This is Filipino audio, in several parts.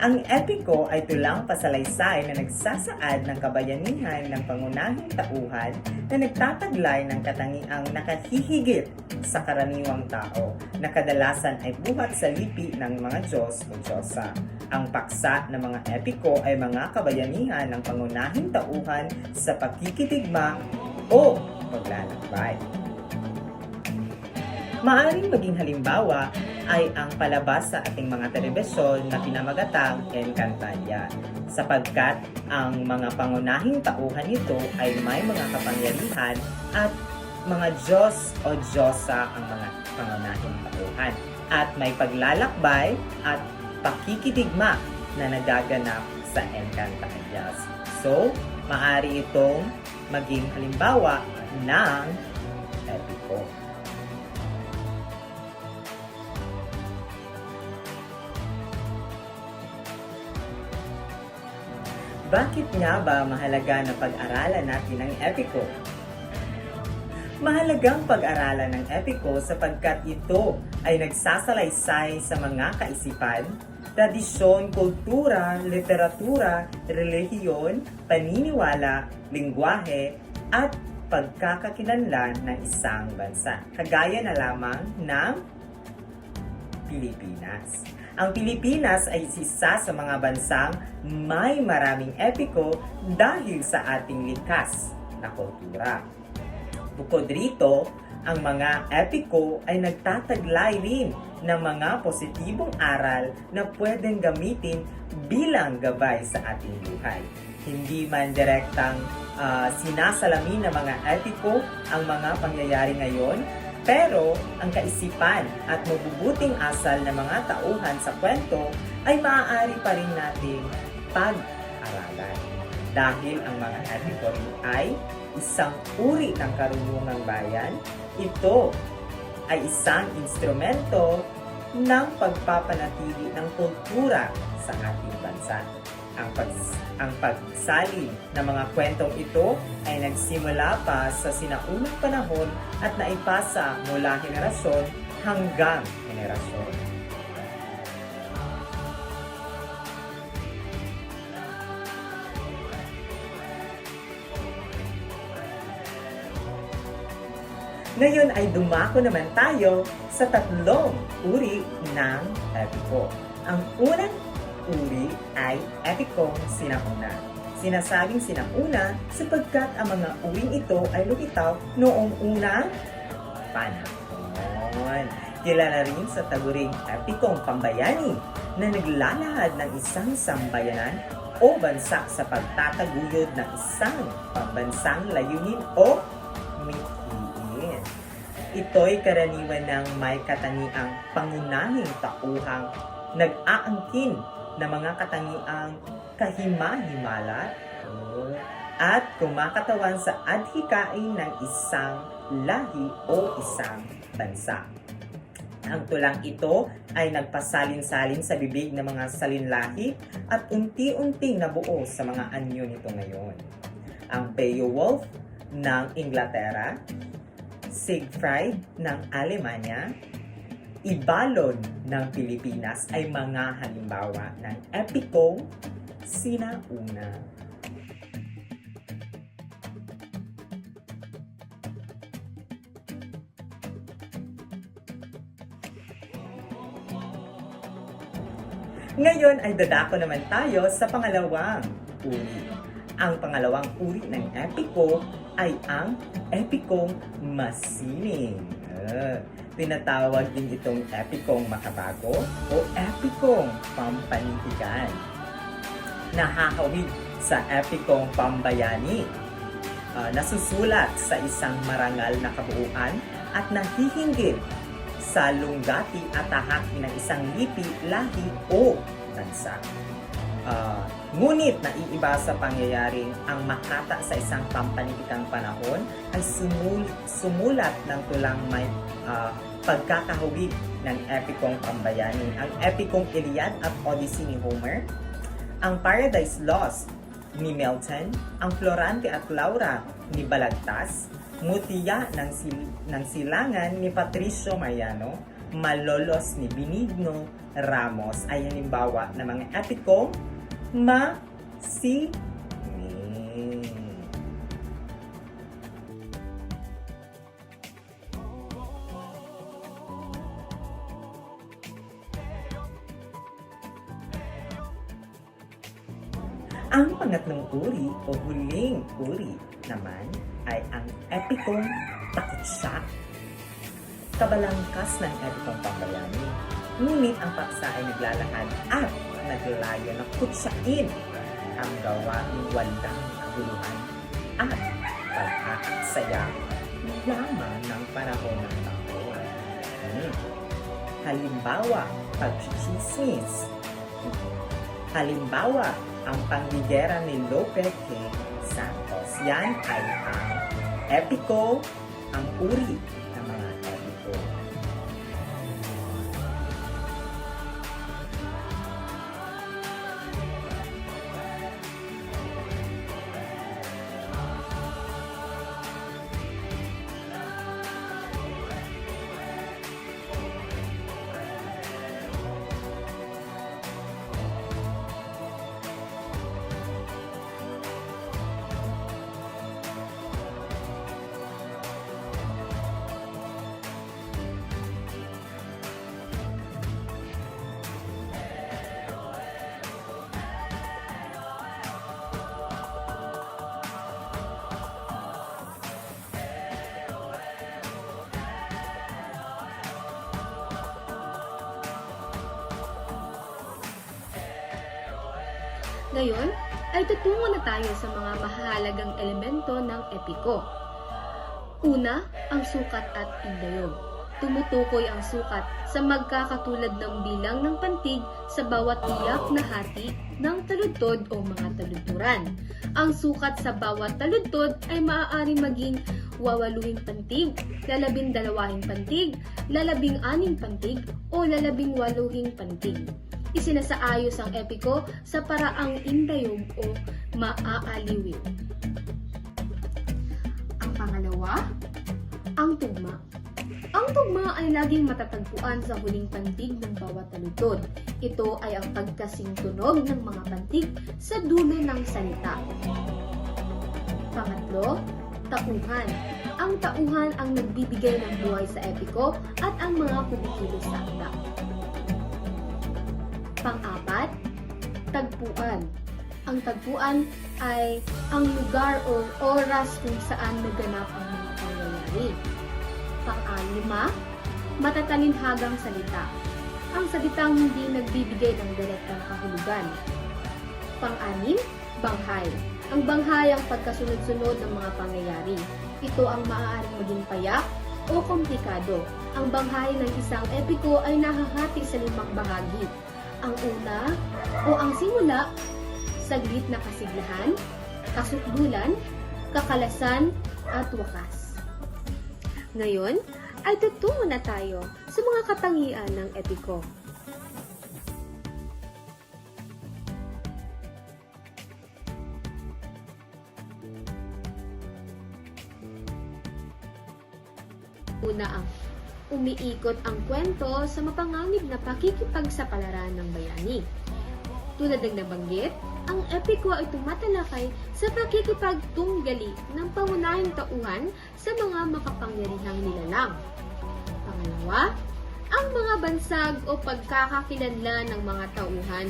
Ang epiko ay tulang pasalaysay na nagsasaad ng kabayanihan ng pangunahing tauhan na nagtataglay ng katangiang nakahihigit sa karaniwang tao na kadalasan ay buhat sa lipi ng mga Diyos o Diyosa. Ang paksa ng mga epiko ay mga kabayanihan ng pangunahing tauhan sa pagkikitigma o paglalakbay. Maaaring maging halimbawa ay ang palabas sa ating mga telebisyon na pinamagatang Encantadia, sapagkat ang mga pangunahing tauhan nito ay may mga kapangyarihan at mga Diyos o Diyosa ang mga pangunahing tauhan at may paglalakbay at pakikidigma na nagaganap sa Encantadia. So, maaari itong maging halimbawa ng epiko. Bakit nga ba mahalaga na pag-aralan natin ang epiko? Mahalagang pag-aralan ng epiko sapagkat ito ay nagsasalaysay sa mga kaisipan, tradisyon, kultura, literatura, relihiyon, paniniwala, lingwahe, at pagkakakilanlan ng isang bansa. Kagaya na lamang ng Pilipinas. Ang Pilipinas ay isa sa mga bansang may maraming epiko dahil sa ating likas na kultura. Bukod rito, ang mga epiko ay nagtataglay rin ng mga positibong aral na pwedeng gamitin bilang gabay sa ating buhay. Hindi man direktang sinasalamin ng mga epiko ang mga pangyayari ngayon, pero ang kaisipan at mabubuting asal ng mga tauhan sa kwento ay maaari pa rin nating pag-aralan. Dahil ang mga epiko ay isang uri ng karunungang bayan, ito ay isang instrumento ng pagpapanatili ng kultura sa ating bansa. Ang pagsalin ng mga kwentong ito ay nagsimula pa sa sinaunang panahon at naipasa mula henerasyon hanggang henerasyon. Ngayon ay dumako naman tayo sa tatlong uri ng epiko. Ang unang uri ay epikong sinauna. Sinasabing sinauna sapagkat ang mga uring ito ay lumitaw noong unang panahon. Kilala rin sa taguring epikong pambayani na naglalahad ng isang sambayanan o bansa sa pagtataguyod ng isang pambansang layunin o mithiin. Ito'y karaniwan ng may katangiang pangunahing tauhang nag-aangkin na mga katangiang kahima-himala at kumakatawan sa adhikain ng isang lahi o isang bansa. Ang tulang ito ay nagpasalin-salin sa bibig ng mga salinlahi at unti-unting nabuo sa mga anyo nito ngayon. Ang Beowulf ng Inglaterra, Siegfried ng Alemanya, Ibalon ng Pilipinas ay mga halimbawa ng epikong sinauna. Ngayon ay dadako naman tayo sa pangalawang uri. Ang pangalawang uri ng epiko ay ang epikong masining. Tinatawag din itong epikong makabago o epikong pampanitikan. Nahahawig sa epikong pambayani, nasusulat sa isang marangal na kabuuan at nahihinggit sa lunggati at tahak ng isang lipi, lahi o bansa. Ngunit naiiba sa pangyayaring ang makata sa isang pampanitikang panahon ay sumulat ng tulang may pagkakahawig ng epikong pambayani. Ang epikong Iliad at Odyssey ni Homer, ang Paradise Lost ni Milton, ang Florante at Laura ni Balagtas, Mutiya ng Silangan ni Patricio Mariano, Malolos ni Benigno Ramos ay halimbawa ng mga epikong masining. Ang pangatlong uri o huling uri naman ay ang epikong takutsa. Kabalangkas ng epikong pambayani. Ngunit ang paksa ay naglalakad at naglalayo na kutsain ang gawaing walang kaguluhan at pagkakaksaya lamang ng panahon ng taon. Halimbawa, pagchichismis. Halimbawa, ang panggigera ni Lope K. Santos. Yan ay ang epiko, ang uri ng mga epiko. Ngayon ay tutungo na tayo sa mga mahalagang elemento ng epiko. Una, ang sukat at indayog. Tumutukoy ang sukat sa magkakatulad ng bilang ng pantig sa bawat tiyak na hati ng taludtod o mga taludturan. Ang sukat sa bawat taludtod ay maaaring maging wawaluhing pantig, 12 pantig, 16 pantig, o 18 pantig. Isinasaayos ang epiko sa paraang indayog o maaaliwiw. Ang pangalawa, ang tugma. Ang tugma ay laging matatagpuan sa huling pantig ng bawat taludtod. Ito ay ang pagkasingtunog ng mga pantig sa dulo ng salita. Pangatlo, tauhan. Ang tauhan ang nagbibigay ng buhay sa epiko at ang mga kumikilos sa akda. Pang-apat, tagpuan. Ang tagpuan ay ang lugar o oras kung saan naganap ang mga pangyayari. Pang-alima, matatalinhagang salita. Ang salitang hindi nagbibigay ng direktang kahulugan. Pang-anim, banghay. Ang banghay ang pagkasunod-sunod ng mga pangyayari. Ito ang maaaring maging payak o komplikado. Ang banghay ng isang epiko ay nahahati sa 5 bahagi. Ang una o ang simula, saglit na kasiglahan, kasukdulan, kakalasan, at wakas. Ngayon ay tutungo na tayo sa mga katangian ng epiko. Una, ang umiikot ang kwento sa mapanganib na pakikipagsapalaran ng bayani. Tulad ng nabanggit, ang epiko ay tumatalakay sa pakikipagtunggali ng pangunahing tauhan sa mga makapangyarihang nilalang. Pangalawa, ang mga bansag o pagkakakilanlan ng mga tauhan.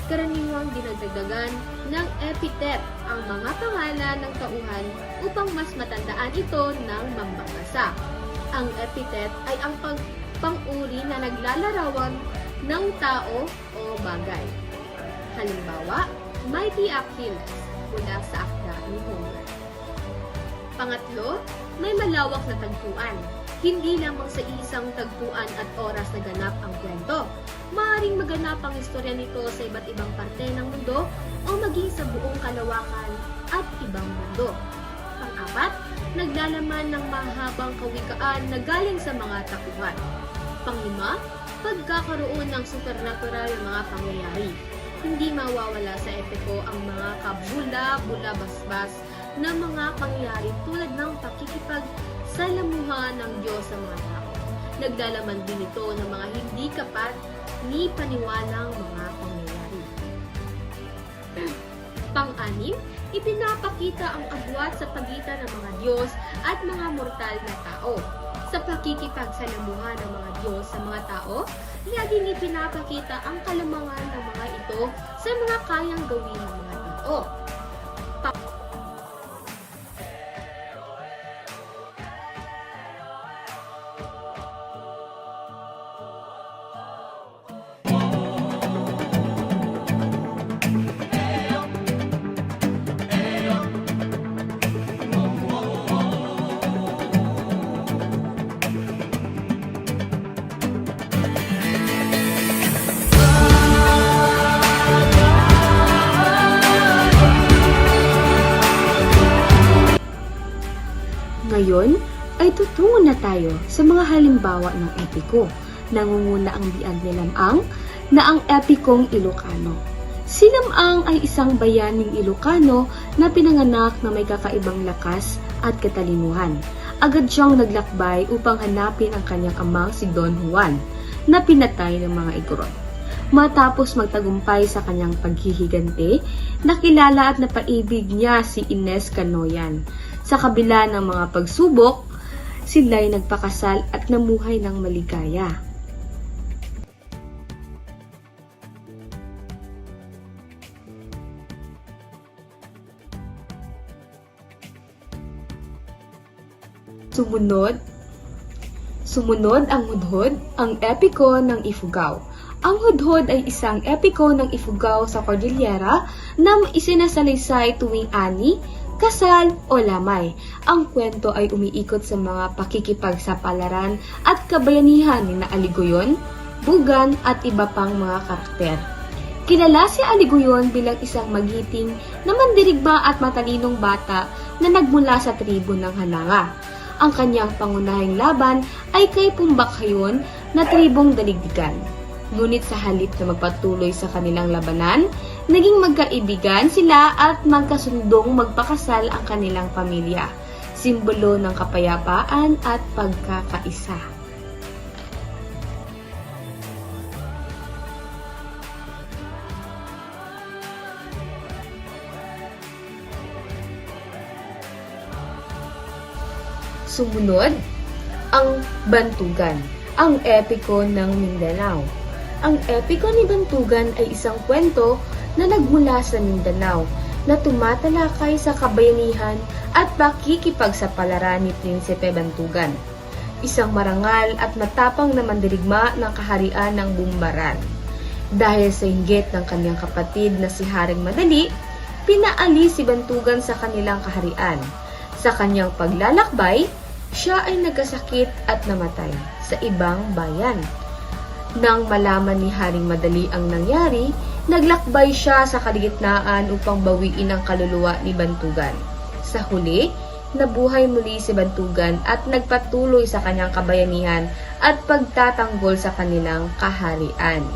Karaniwang dinadagdagan ng epithet ang mga pangalan ng tauhan upang mas matandaan ito ng mambabasa. Ang epithet ay ang pang-uri na naglalarawan ng tao o bagay. Halimbawa, Mighty Achilles mula sa akda ni Homer. Pangatlo, may malawak na tagpuan. Hindi lamang sa isang tagpuan at oras na ganap ang kwento. Maaaring maganap ang istorya nito sa iba't ibang parte ng mundo o maging sa buong kalawakan at ibang mundo. Pang-apat, naglalaman ng mahabang kawikaan na galing sa mga takuhan. Pang-lima, pagkakaroon ng supernatural na mga pangyayari. Hindi mawawala sa epiko ang mga kabula-bula-basbas na mga pangyayari tulad ng pakikipagsalamuhan ng Diyos sa mga tao. Naglalaman din ito ng mga hindi kapat ni paniwalang mga pangyayari. Pang-anim, ipinapakita ang agwat sa pagitan ng mga Diyos at mga mortal na tao. Sa pakikipagsalamuha ng mga Diyos sa mga tao, laging ipinapakita ang kalamangan ng mga ito sa mga kayang gawin ng mga tao. Ngayon ay tutungo na tayo sa mga halimbawa ng epiko. Nangunguna ang Biag ni Lamang na ang epikong Ilocano. Si Lamang ay isang bayaning Ilocano na pinanganak na may kakaibang lakas at katalinuhan. Agad siyang naglakbay upang hanapin ang kanyang amang si Don Juan na pinatay ng mga Igorot. Matapos magtagumpay sa kanyang paghihigante, nakilala at napaibig niya si Ines Canoyan. Sa kabila ng mga pagsubok, sila'y nagpakasal at namuhay ng maligaya. Sumunod ang Hudhod, ang epiko ng Ifugao. Ang Hudhod ay isang epiko ng Ifugao sa Cordillera na isinasalaysay tuwing ani, kasal o lamay. Ang kwento ay umiikot sa mga pakikipagsapalaran at kabayanihan ni Aligoyon, Bugan at iba pang mga karakter. Kilala si Aligoyon bilang isang magiting na mandirigma at matalinong bata na nagmula sa tribo ng Halanga. Ang kanyang pangunahing laban ay kay Pumbakhayon na tribong Daligdigan. Ngunit sa halip na magpatuloy sa kanilang labanan, naging magkaibigan sila at magkasundong magpakasal ang kanilang pamilya, simbolo ng kapayapaan at pagkakaisa. Sumunod, ang Bantugan, ang epiko ng Mindanao. Ang epiko ni Bantugan ay isang kwento na nagmula sa Mindanao na tumatalakay sa kabayanihan at pakikipagsapalaran ni Prinsipe Bantugan, isang marangal at matapang na mandirigma ng kaharian ng Bumbaran. Dahil sa inggit ng kanyang kapatid na si Haring Madali, pinaalis si Bantugan sa kanilang kaharian. Sa kanyang paglalakbay, siya ay nagkasakit at namatay sa ibang bayan. Nang malaman ni Haring Madali ang nangyari, naglakbay siya sa kaligitnaan upang bawiin ang kaluluwa ni Bantugan. Sa huli, nabuhay muli si Bantugan at nagpatuloy sa kanyang kabayanihan at pagtatanggol sa kanilang kaharian.